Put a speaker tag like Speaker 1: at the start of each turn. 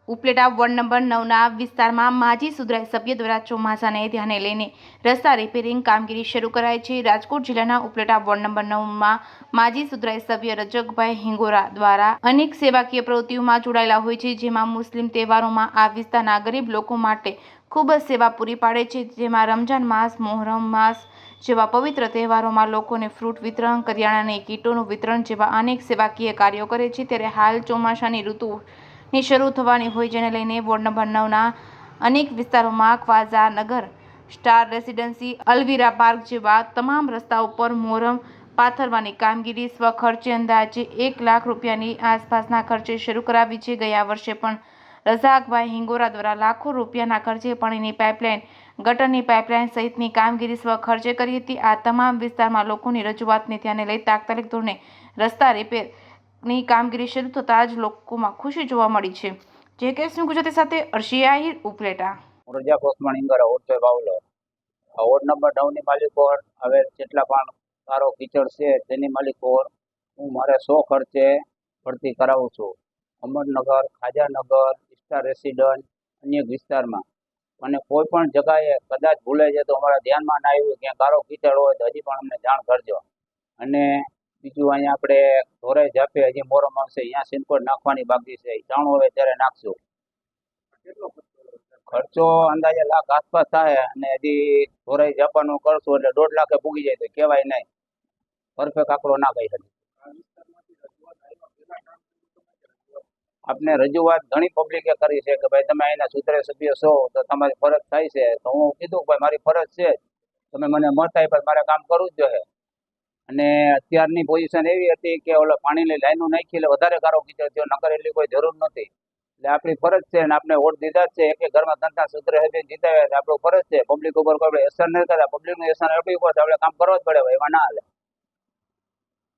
Speaker 1: Upleta ward number 9ના વિસ્તારમાં માજી સુધરાઈ સભ્ય દ્વારા ચોમાસાને ધ્યાને લઈને રસ્તા રિપેરિંગ કામગીરી શરૂ કરાઈ છે। રાજકોટ જિલ્લાના ઉપલેટા વોર્ડ નંબર 9માં માજી સુધરાઈ સભ્ય રજકભાઈ હિંગોરા દ્વારા અનેક સેવાકીય પ્રવૃત્તિઓમાં જોડાયેલા હોય છે, જેમાં મુસ્લિમ તહેવારોમાં આ વિસ્તારના ગરીબ લોકો માટે ખૂબ જ સેવા પૂરી પાડે છે, જેમાં રમજાન માસ, મોહરમ માસ જેવા પવિત્ર તહેવારોમાં લોકોને ફ્રૂટ વિતરણ, કરિયાણાની કીટોનું વિતરણ જેવા અનેક સેવાકીય કાર્યો કરે છે। ત્યારે હાલ ચોમાસાની ઋતુની શરૂ થવાની હોય, જેને લઈને વોર્ડ નંબર 9ના અનેક વિસ્તારોમાં ખ્વાજા નગર, સ્ટાર રેસિડેન્સી, અલવીરા પાર્ક જેવા તમામ રસ્તાઓ પર મોહરમ પાથરવાની કામગીરી સ્વખર્ચે અંદાજે 1 લાખ રૂપિયાની આસપાસના ખર્ચે શરૂ કરાવી છે। ગયા વર્ષે પણ રઝાકભાઈ હિંગોરા દ્વારા લાખો રૂપિયાના ખર્ચે પાણીની પાઇપલાઇન, ગટરની પાઇપલાઇન સહિતની કામગીરી સ્વખર્ચે કરી હતી। આ તમામ વિસ્તારમાં લોકોની રજૂઆતને ધ્યાને લઈ તાત્કાલિક ધોરણે રસ્તા રિપેરની કામગીરી શરૂ થતાં જ લોકોમાં ખુશી જોવા મળી છે। જે કેસનું ગુજરાતી સાથે અર્શી આહિર, ઉપલેટા।
Speaker 2: રજાક ઓસમાન હિંગોરા, ઓટો બાવલો। વોર્ડ નંબર 9ની માલિકો હવે જેટલા પણ સારો કીચડ છે તેની માલિકો હું મારે 100 ખર્ચે ભરતી કરાવું છું। અમરનગર, ખાજાનગર, સ્ટાર રેસિડન્ટ, અન્ય વિસ્તારમાં અને કોઈ પણ જગ્યાએ કદાચ ભૂલાઈ જાય તો અમારા ધ્યાનમાં ના આવ્યું ક્યાં ગારો કીચડ હોય તો હજી પણ અમને જાણ કરજો। અને બીજું અહીંયા આપણે ધોરાઈ જાપે હજી મોરમ આવશે, અહીંયા સિનકોડ નાખવાની બાકી છે, જાણું હવે ત્યારે નાખશું। ખર્ચો અંદાજે લાખ આસપાસ થાય અને હજી ધોરાઈ જાપાનું કરશું એટલે 1.5 લાખે પૂગી જાય તો કહેવાય નહીં, પરફેક્ટ આંકડો ના કહી શકે। આપને રજૂઆત ઘણી પબ્લિકે કરી છે કે ભાઈ તમે અહીંના સુધરે સભ્ય છો તો તમારી ફરજ થાય છે, તો હું કીધું ભાઈ મારી ફરજ છે, તમે મને મત આપ્યા મારે કામ કરવું જ જોઈએ। અને અત્યારની પોઝિશન એવી હતી કે ઓલો પાણીની લાઈનો નાખી એટલે વધારે ગારો કીચડ થયો, નકર એટલી કોઈ જરૂર નથી। એટલે આપણી ફરજ છે અને આપણે વોટ દીધા જ છે, એક ઘરમાં 3 સુધરે સભ્ય જીતાવ્યા છે, આપણું ફરજ છે, પબ્લિક ઉપર કોઈ અસર નથી કરતા, પબ્લિકનું અસર આપણી ઉપર આપણે કામ કરવા જ પડે, એમાં ના હાલે।